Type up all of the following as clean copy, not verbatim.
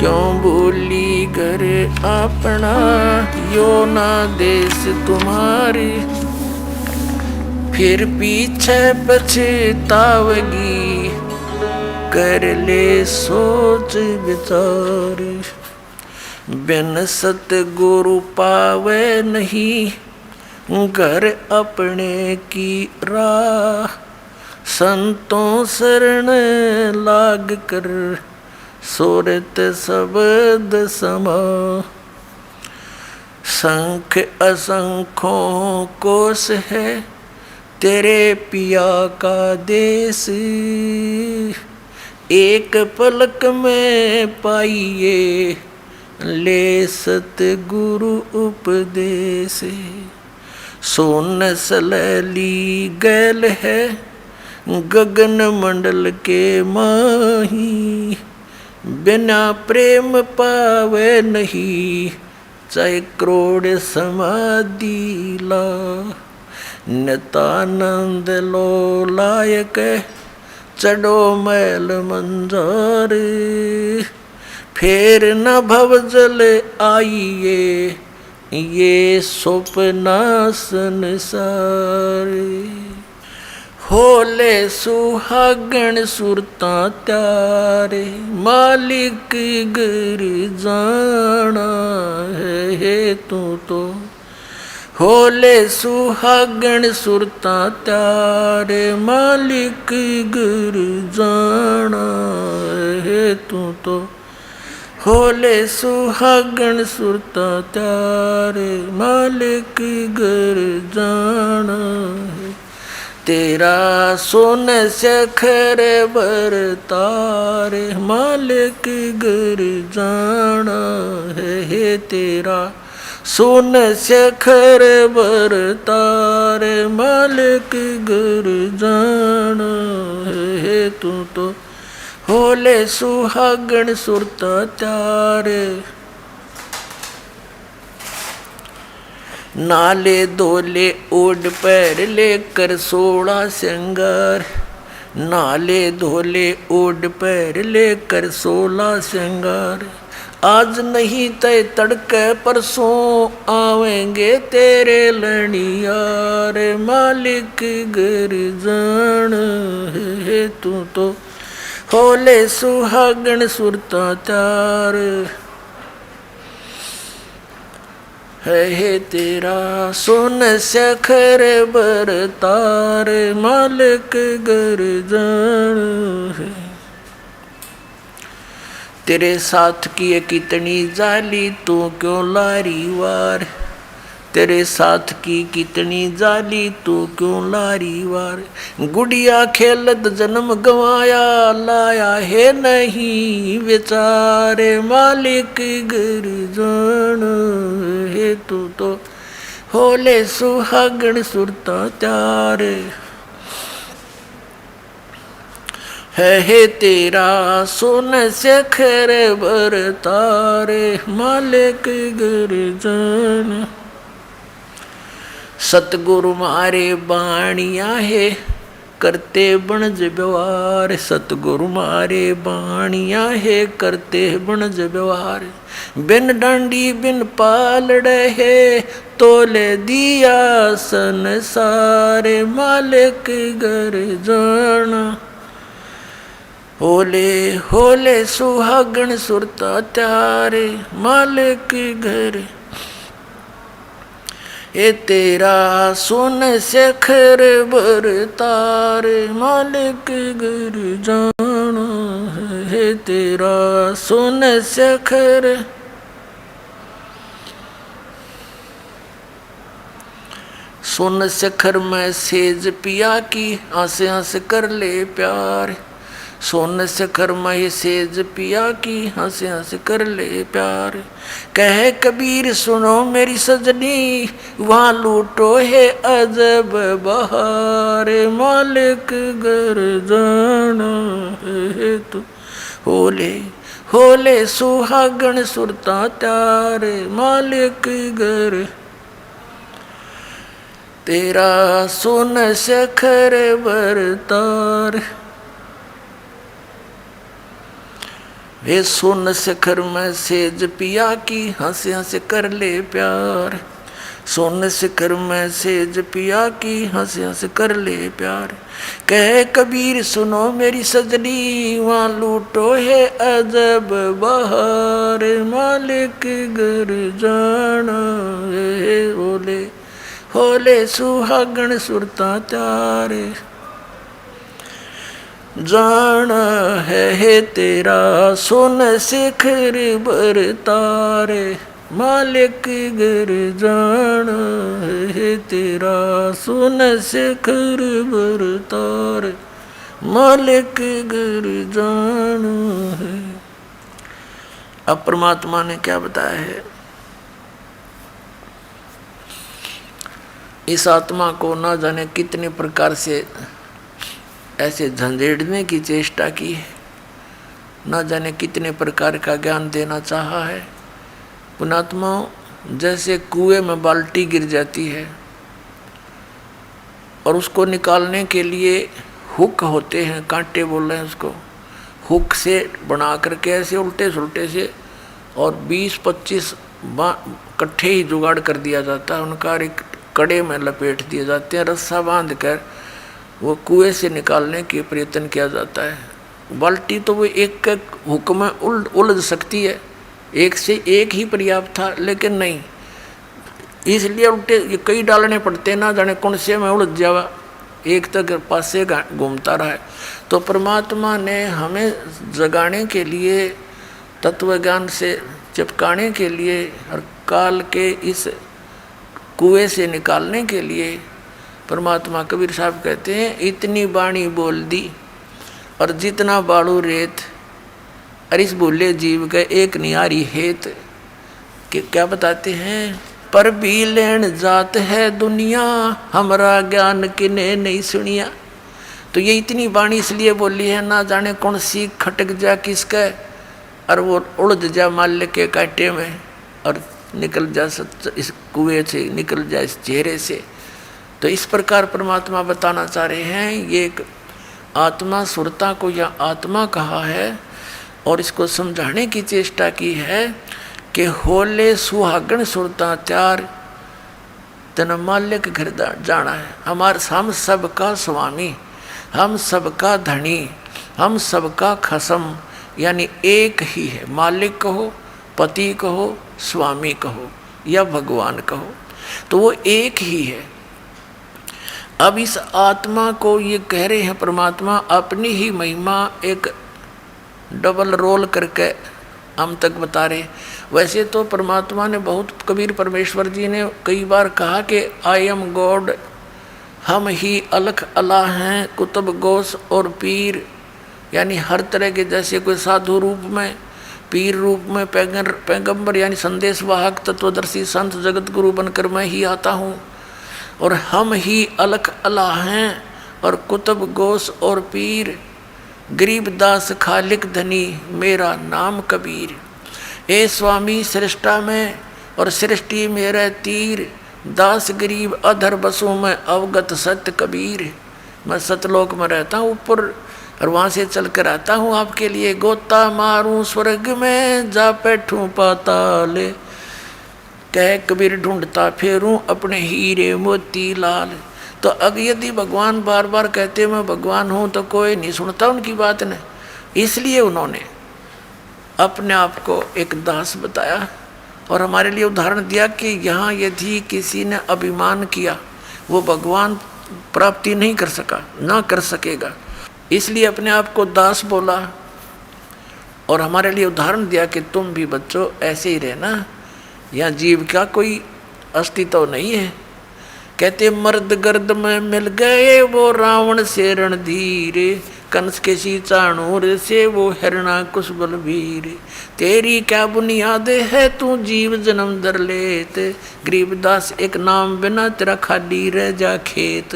क्यों भूली घर अपना, यो ना देश तुम्हारी, फिर पीछे पछतावगी, कर ले सोच विचार। बिन सतगुरु पावे नहीं, घर अपने की राह, संतों शरण लाग कर, सोरत शब्द समा। संख असंख्यों कोश है, तेरे पिया का देश, एक पलक में पाइए, ले सतगुरु उपदेश। सोन सलैली गैल है, गगन मंडल के माही, बिना प्रेम पावे नहीं, चाहे करोड़ समाधि ला। नितानंद लो लायक, चढ़ो मैल मंजार, फेर न भव जल आइए, ये स्वप्ना संसार। होले सुहागण सुरता त्यारे, मालिक घर जाना है तू तो। होले सुहागण सुरता त्यारे, मालिक घर जाना है तू तो। होले सुहागण सुरता त्यारे, मालिक घर जाना है। तेरा सोन सखर बरतारे, मालिक घर जाना है। तेरा सोन सखर बरतारे, मालिक घर जाना है तू तो। होले सुहागण सुरता त्यारे, नाले धोले ओढ़ पैर लेकर 16 श्रृंगार। नाले धोले ओढ़ पैर लेकर 16 श्रृंगार। आज नहीं तय तड़के परसों आवेंगे तेरे लड़ियार, मालिक घर जान है तू तो। होले सुहागण सुरता त्यार है तेरा, सोन सखर बरतार, मालिक घर जान है। तेरे साथ की कितनी जाली, तू क्यों लारी वार। तेरे साथ की कितनी जाली, तू क्यों लारी वार। गुड़िया खेलत जन्म गवाया, लाया है नहीं बेचारे, मालिक घर जान है तू तो। होले सुहागण सुरता त्यार है तेरा, सोन सखर बरतार, मालिक घर जान। सतगुरु मारे बाणिया है, करते बनज व्यवहार। सतगुरु मारे बाणिया है, करते बनज व्यवहार। बिन डांडी बिन पालड़े है, तोले दिया संसार, मालिक घर जाना। होले होले सुहागण सुरता त्यारे, मालिक घर ए तेरा, सोन सखर बरतार, मालिक घर जाना है तेरा, सोन सखर। सोन सखर में सेज पिया की, आसे आसे कर ले प्यार। सोन सखर में सेज पिया की, हंस हंस कर ले प्यार। कह कबीर सुनो मेरी सजनी, वहाँ लूटो है अजब बहार, मालिक घर जाना है तू। होले होले सुहागण सुरता त्यार, मालिक घर तेरा, सोन सखर बरतार। वे सोन शिखर में सेज पिया की हंस हंस कर ले प्यार। सोन शिखर में सेज पिया की हंस हंस कर ले प्यार। कह कबीर सुनो मेरी सजनी वहाँ लूटो है अजब बहार। मालिक घर जाना है होले होले सुहागण सुरता त्यार। जाना है तेरा सोन शिखर बर तारे। मालिक घर जाना है तेरा सोन शिखर बर तारे। मालिक घर जाना है। अब परमात्मा ने क्या बताया है? इस आत्मा को ना जाने कितने प्रकार से ऐसे झंझेड़ने की चेष्टा की है, ना जाने कितने प्रकार का ज्ञान देना चाहा है। पुणात्मा जैसे कुएं में बाल्टी गिर जाती है और उसको निकालने के लिए हुक होते हैं, कांटे बोल रहे हैं उसको, हुक से बना करके ऐसे उल्टे सुलटे से और 20-25 इकट्ठे ही जुगाड़ कर दिया जाता है। उनका एक कड़े में लपेट दिए जाते हैं, रस्सा बांध कर वो कुएं से निकालने के प्रयत्न किया जाता है। बाल्टी तो वो एक हुक में उलझ सकती है, एक से एक ही पर्याप्त था, लेकिन नहीं, इसलिए उल्टे कई डालने पड़ते ना जाने कौन से में उलझ जावा, एक तक पासे घूमता रहा है। तो परमात्मा ने हमें जगाने के लिए, तत्व ज्ञान से चिपकाने के लिए और काल के इस कुएं से निकालने के लिए परमात्मा कबीर साहब कहते हैं इतनी बाणी बोल दी और जितना बाड़ू रेत अरिस बोले जीव का एक नियारी हेत। कि क्या बताते हैं? पर भी लेन जात है दुनिया हमारा ज्ञान किने नहीं सुनिया। तो ये इतनी बाणी इसलिए बोली है ना जाने कौन सी खटक जा किसका और वो उलझ जा माल्य के कांटे में और निकल जा इस कुएं से, निकल जा इस चेहरे से। तो इस प्रकार परमात्मा बताना चाह रहे हैं ये एक आत्मा सुरता को या आत्मा कहा है और इसको समझाने की चेष्टा की है कि होले सुहागण सुरता त्यार तन माल्य के घर जाना है। हम सबका स्वामी, हम सबका धनी, हम सबका खसम, यानी एक ही है। मालिक कहो, पति कहो, स्वामी कहो या भगवान कहो, तो वो एक ही है। अब इस आत्मा को ये कह रहे हैं परमात्मा अपनी ही महिमा एक डबल रोल करके हम तक बता रहे। वैसे तो परमात्मा ने बहुत, कबीर परमेश्वर जी ने कई बार कहा कि आई एम गॉड, हम ही अलख अल्लाह हैं, कुतुब गौस और पीर, यानी हर तरह के, जैसे कोई साधु रूप में, पीर रूप में, पैगंबर यानी संदेश वाहक, तत्वदर्शी संत जगत गुरु बनकर मैं ही आता हूँ। और हम ही अलख अल्लाह हैं और कुतुब गौस और पीर, गरीबदास खालिक धनी मेरा नाम कबीर। ए स्वामी सृष्टा में और सृष्टि मेरा तीर, दास गरीब अधर बसों में अवगत सत्य कबीर। मैं सतलोक में रहता हूँ ऊपर और वहाँ से चल कर आता हूँ आपके लिए, गोता मारूं स्वर्ग में जा बैठूं पाताल। कह कबीर ढूंढता फेरूं अपने हीरे मोती लाल। तो अब यदि भगवान बार बार कहते मैं भगवान हूँ तो कोई नहीं सुनता उनकी बात ने, इसलिए उन्होंने अपने आप को एक दास बताया और हमारे लिए उदाहरण दिया कि यहाँ यदि किसी ने अभिमान किया वो भगवान प्राप्ति नहीं कर सका, ना कर सकेगा, इसलिए अपने आप को दास बोला और हमारे लिए उदाहरण दिया कि तुम भी बच्चों ऐसे ही रहना, यहाँ जीव का कोई अस्तित्व नहीं है। कहते मर्द गर्द में मिल गए वो रावण से रणधीर, कंस के सी चाणूर से वो हिरणा कुश बलवीर। तेरी क्या बुनियाद है तू जीव जन्म दर लेत, गरीबदास एक नाम बिना तेरा खाली रह जा खेत।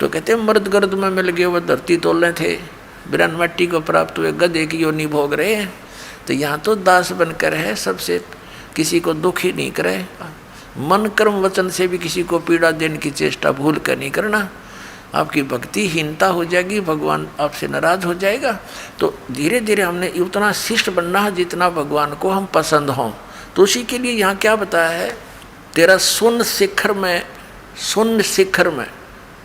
तो कहते मर्द गर्द में मिल गए वो धरती तोले थे, बिरन मट्टी को प्राप्त हुए गधे की योनि भोग रहे हैं। तो यहाँ तो दास बनकर है, सबसे किसी को दुख ही नहीं करे, मन कर्म वचन से भी किसी को पीड़ा देने की चेष्टा भूल कर नहीं करना। आपकी भक्तिहीनता हो जाएगी, भगवान आपसे नाराज हो जाएगा। तो धीरे धीरे हमने उतना शिष्ट बनना है जितना भगवान को हम पसंद हों। तो उसी के लिए यहाँ क्या बताया है, तेरा शून्य शिखर में, शून्य शिखर में,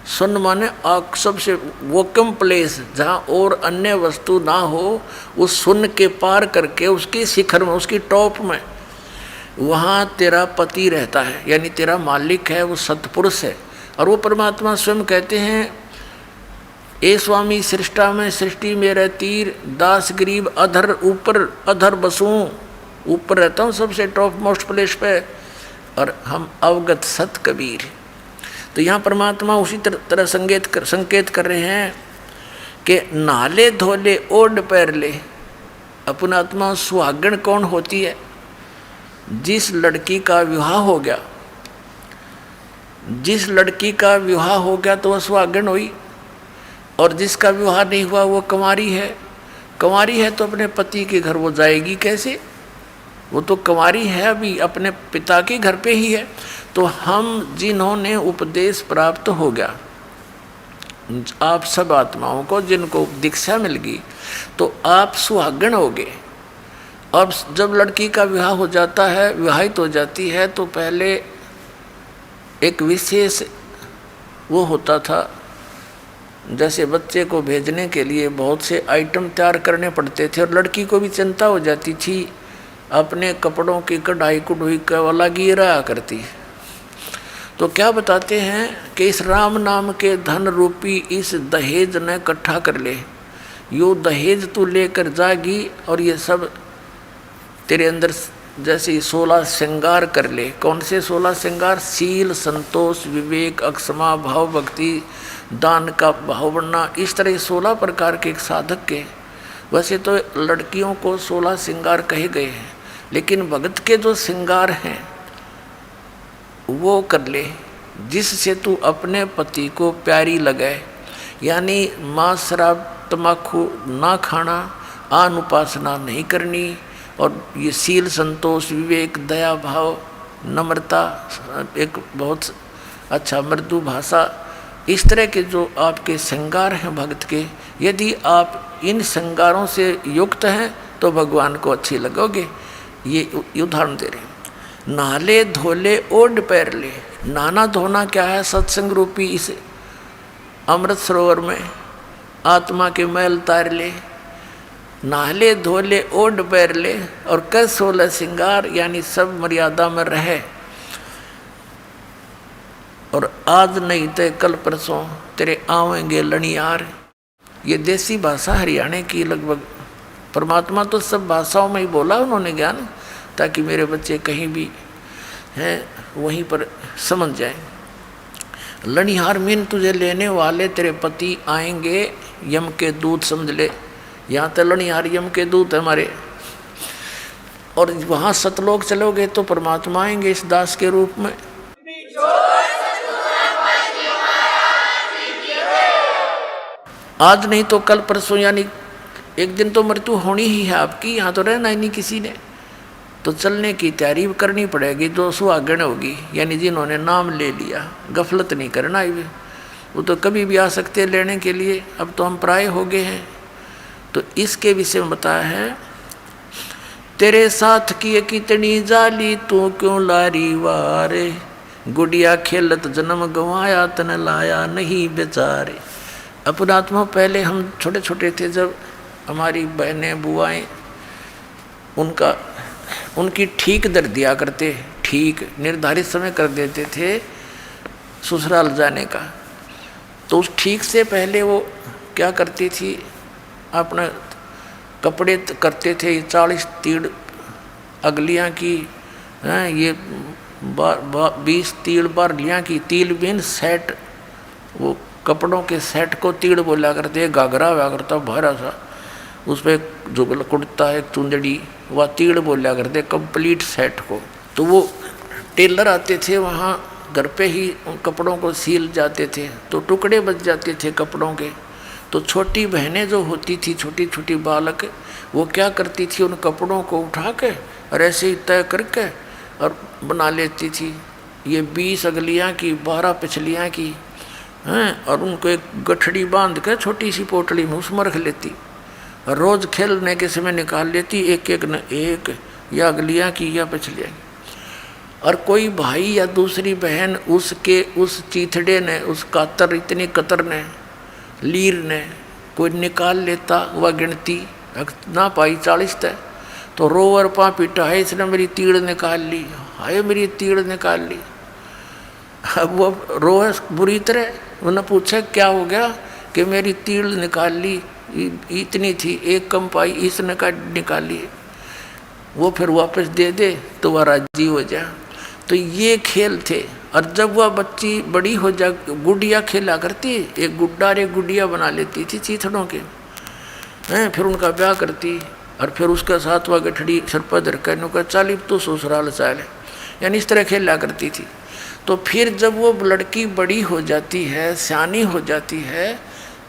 शून्य माने सबसे वोकम प्लेस जहाँ और अन्य वस्तु ना हो, उस शून्य के पार करके उसके शिखर में, उसकी टॉप में, वहाँ तेरा पति रहता है, यानी तेरा मालिक है, वो सत्पुरुष है। और वो परमात्मा स्वयं कहते हैं, ए स्वामी सृष्टा में सृष्टि मेरा तीर, दास गरीब अधर ऊपर अधर बसूं, ऊपर रहता हूँ सबसे टॉप मोस्ट प्लेस पे, और हम अवगत सत कबीर। तो यहाँ परमात्मा उसी तरह संकेत कर रहे हैं कि नाले धोले ओढ़ पैर ले। अपना आत्मा सुहागण कौन होती है? जिस लड़की का विवाह हो गया, जिस लड़की का विवाह हो गया तो वह सुहागण हुई, और जिसका विवाह नहीं हुआ वो कुंवारी है। कुंवारी है तो अपने पति के घर वो जाएगी कैसे? वो तो कुंवारी है, अभी अपने पिता के घर पे ही है। तो हम जिन्होंने उपदेश प्राप्त हो गया, आप सब आत्माओं को जिनको दीक्षा मिल गई, तो आप सुहागण होगे। अब जब लड़की का विवाह हो जाता है, विवाहित हो जाती है, तो पहले एक विशेष वो होता था, जैसे बच्चे को भेजने के लिए बहुत से आइटम तैयार करने पड़ते थे, और लड़की को भी चिंता हो जाती थी, अपने कपड़ों की कढ़ाई कुढ़ाई का वाला गिरा करती। तो क्या बताते हैं कि इस राम नाम के धन रूपी इस दहेज ने इकट्ठा कर ले, यो दहेज तू लेकर जागी, और ये सब तेरे अंदर जैसे 16 श्रृंगार कर ले। कौन से 16 श्रृंगार? शील, संतोष, विवेक, अक्षमा, भाव, भक्ति, दान का भाव बनना, इस तरह 16 प्रकार के एक साधक के। वैसे तो लड़कियों को 16 श्रृंगार कहे गए हैं, लेकिन भगत के जो श्रृंगार हैं वो कर ले, जिससे तू अपने पति को प्यारी लगे। यानी मांस, शराब, तम्बाकू ना खाना, आन उपासना नहीं करनी, और ये शील, संतोष, विवेक, दया भाव, नम्रता, एक बहुत अच्छा मृदु भाषा, इस तरह के जो आपके श्रृंगार हैं भक्त के, यदि आप इन श्रृंगारों से युक्त हैं तो भगवान को अच्छे लगोगे। ये उदाहरण दे रहे हैं। नाले धोले ओढ़ पैर ले। नाना धोना क्या है? सत्संग रूपी इस अमृत सरोवर में आत्मा के मैल तार ले। नाले धोले ओढ़ पैर ले, और कर 16 श्रृंगार, यानी सब मर्यादा में रहे। और आज नहीं तो कल परसों तेरे आवेंगे लनियार। ये देसी भाषा हरियाणा की लगभग। परमात्मा तो सब भाषाओं में ही बोला उन्होंने ज्ञान, ताकि मेरे बच्चे कहीं भी हैं वहीं पर समझ जाएं। लनिहार मीन तुझे लेने वाले तेरे पति आएंगे, यम के दूत समझ ले। यहाँ तो लनिहार यम के दूत है हमारे। और वहाँ सतलोक चलोगे तो परमात्मा आएंगे इस दास के रूप में। आज नहीं तो कल परसों, यानी एक दिन तो मृत्यु होनी ही है आपकी, यहाँ तो रहना ही नहीं किसी ने। तो चलने की तैयारी करनी पड़ेगी जो सुहागण होगी, यानी जिन्होंने नाम ले लिया। गफलत नहीं करना है, वो तो कभी भी आ सकते लेने के लिए। अब तो हम प्राय हो गए हैं। तो इसके विषय में बताया है, तेरे साथ की कितनी जाली तू क्यों लारी वारे, गुड़िया खेलत जन्म गंवाया तन लाया नहीं बेचारे। अपना आत्मा पहले हम छोटे छोटे थे, जब हमारी बहनें बुआएं उनकी ठीक दर दिया करते, ठीक निर्धारित समय कर देते थे ससुराल जाने का। तो उस ठीक से पहले वो क्या करती थी, अपना कपड़े करते थे 40 तीड़ अगलियाँ की, ये 20 तीड़ बारलियाँ की। तील बिन सेट, वो कपड़ों के सेट को तीड़ बोला करते। घाघरा हुआ करता भारा सा, उस पर जुगल कुर्ता, एक चुंदड़ी, वह तीड़ बोला करते कंप्लीट सेट को। तो वो टेलर आते थे वहाँ घर पे ही उन कपड़ों को सिल जाते थे, तो टुकड़े बच जाते थे कपड़ों के। तो छोटी बहनें जो होती थी, छोटी छोटी बालक, वो क्या करती थी, उन कपड़ों को उठा के और ऐसे ही तय करके और बना लेती थी। ये 20 अगलियाँ की, 12 पिछलियाँ की, हैं, और उनको एक गठड़ी बांध के छोटी सी पोटली में उसमें रख लेती, और रोज खेलने के समय निकाल लेती, एक एक न एक, या अगलियाँ की या पिछलियाँ की। और कोई भाई या दूसरी बहन उसके उस चीथड़े ने, उस कातर इतनी कतर ने, लीर ने कोई निकाल लेता, वह गिनती ना पाई 40 तय, तो रोवर पा पीटा, है इसने मेरी तीड़ निकाल ली, हाय मेरी तीड़ निकाल ली। अब वो रोए बुरी तरह, उन्हें पूछा क्या हो गया, कि मेरी तीड़ निकाल ली, इतनी थी, एक कम पाई, इसने का निकाली। वो फिर वापस दे दे तो वह राजी हो जाए। तो ये खेल थे। और जब वह बच्ची बड़ी हो जा, गुड़िया खेला करती, एक गुड्डा और एक गुड़िया बना लेती थी चीथड़ों के हैं, फिर उनका ब्याह करती, और फिर उसके साथ वह गठड़ी सर पर धरकर नुका चाली तो ससुराल चाल, यानी इस तरह खेला करती थी। तो फिर जब वो लड़की बड़ी हो जाती है, सियानी हो जाती है,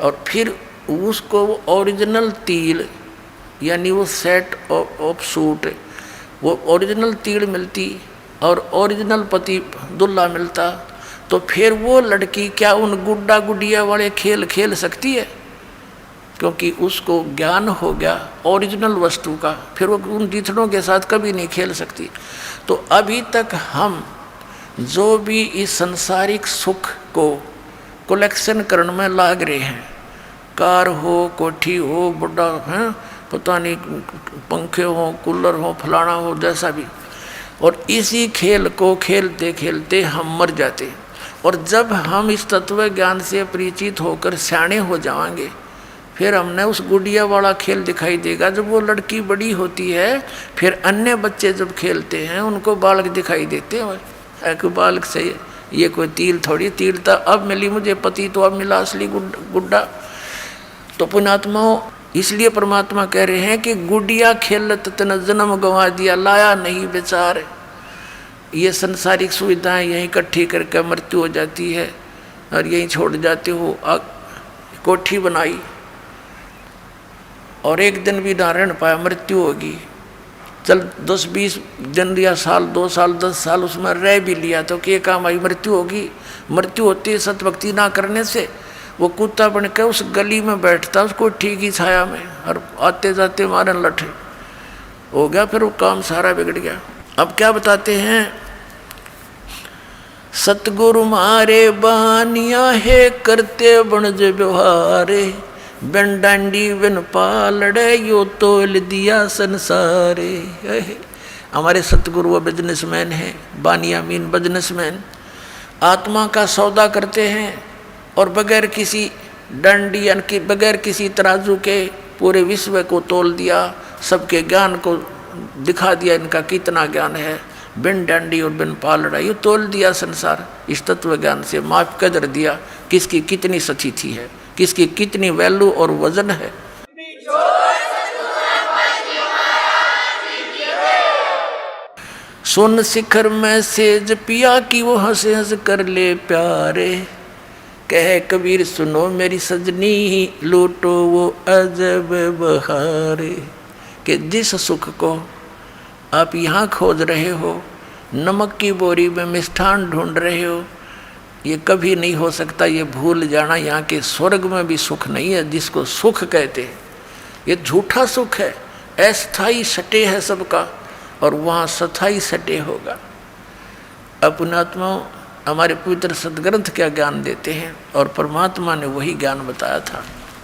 और फिर उसको ओरिजिनल तिल यानी वो सेट ऑफ सूट, वो ओरिजिनल तिल मिलती और ओरिजिनल पति दुल्हा मिलता, तो फिर वो लड़की क्या उन गुड्डा गुडिया वाले खेल खेल सकती है? क्योंकि उसको ज्ञान हो गया ओरिजिनल वस्तु का, फिर वो उन जीथड़ों के साथ कभी नहीं खेल सकती। तो अभी तक हम जो भी इस संसारिक सुख को कलेक्शन करने में लाग रहे हैं, कार हो, कोठी हो, बुढ़ा है, पता नहीं पंखे हो, कूलर हो, फलाना हो, जैसा भी, और इसी खेल को खेलते खेलते हम मर जाते। और जब हम इस तत्व ज्ञान से परिचित होकर सियाणे हो जाएंगे, फिर हमने उस गुड़िया वाला खेल दिखाई देगा। जब वो लड़की बड़ी होती है, फिर अन्य बच्चे जब खेलते हैं उनको बालक दिखाई देते हैं, कि बालक से ये कोई तिल थोड़ी, तिल तो अब मिली मुझे पति, तो अब मिला असली गुड्डा। तो पुण्यात्माओं, इसलिए परमात्मा कह रहे हैं कि गुडिया खेलत तन जन्म गंवा दिया, लाया नहीं बेचार। ये संसारिक सुविधाएं यहीं इकट्ठी करके मृत्यु हो जाती है और यहीं छोड़ जाते हो। कोठी बनाई और एक दिन भी ना रह पाया, मृत्यु होगी। चल 10-20 दिन या साल, 2 साल, 10 साल उसमें रह भी लिया तो क्या काम आई, मृत्यु होगी। मृत्यु होती है सतभक्ति ना करने से। वो कुत्ता बन के उस गली में बैठता, उसको ठीक ही छाया में, और आते जाते मारन लठे हो गया, फिर वो काम सारा बिगड़ गया। अब क्या बताते हैं, सतगुरु मारे बानिया है, करते बनज व्यवहारे, बिन डांडी बिन पालड़े, यो तोल दिया संसारे। हमारे सतगुरु वो बिजनेसमैन हैं, बानिया मीन बिजनेसमैन, आत्मा का सौदा करते हैं और बगैर किसी डंडी यानी बगैर किसी तराजू के पूरे विश्व को तोल दिया, सबके ज्ञान को दिखा दिया इनका कितना ज्ञान है। बिन डंडी और बिन पालड़ा, ये तोल दिया संसार। इस तत्व ज्ञान से माप कदर दिया किसकी कितनी सचिथी है, किसकी कितनी वैल्यू और वजन है। सुन शिखर में सेज पिया की, वो हंस हंस कर ले प्यारे, कहे कबीर सुनो मेरी सजनी, लूटो वो अजब बहारे। कि जिस सुख को आप यहाँ खोज रहे हो, नमक की बोरी में मिष्ठान ढूंढ रहे हो, ये कभी नहीं हो सकता। ये भूल जाना, यहाँ के स्वर्ग में भी सुख नहीं है जिसको सुख कहते हैं। ये झूठा सुख है, अस्थाई सटे है सबका, और वहाँ स्थाई सटे होगा। अपनात्मा हमारे पवित्र सदग्रंथ क्या ज्ञान देते हैं, और परमात्मा ने वही ज्ञान बताया था।